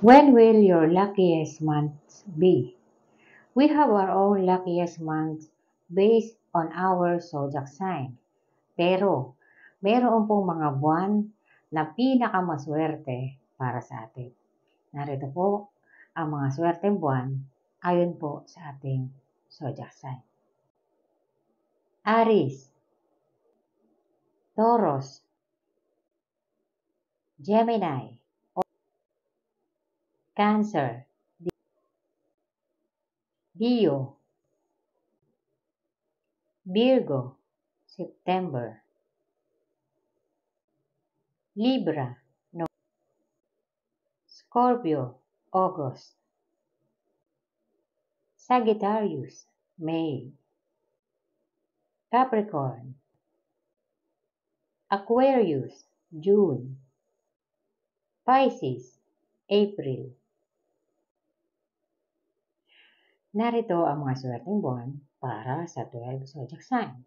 When will your luckiest month be? We have our own luckiest month based on our zodiac sign. Pero, meron pong mga buwan na pinakamaswerte para sa atin. Narito po ang mga swerteng buwan ayon po sa ating zodiac sign. Aries, Taurus, Gemini, Cancer, Leo, Virgo, September, Libra, Scorpio, August, Sagittarius, May, Capricorn, Aquarius, June, Pisces, April. Narito ang mga swerteng buwan para sa 12 zodiac sign.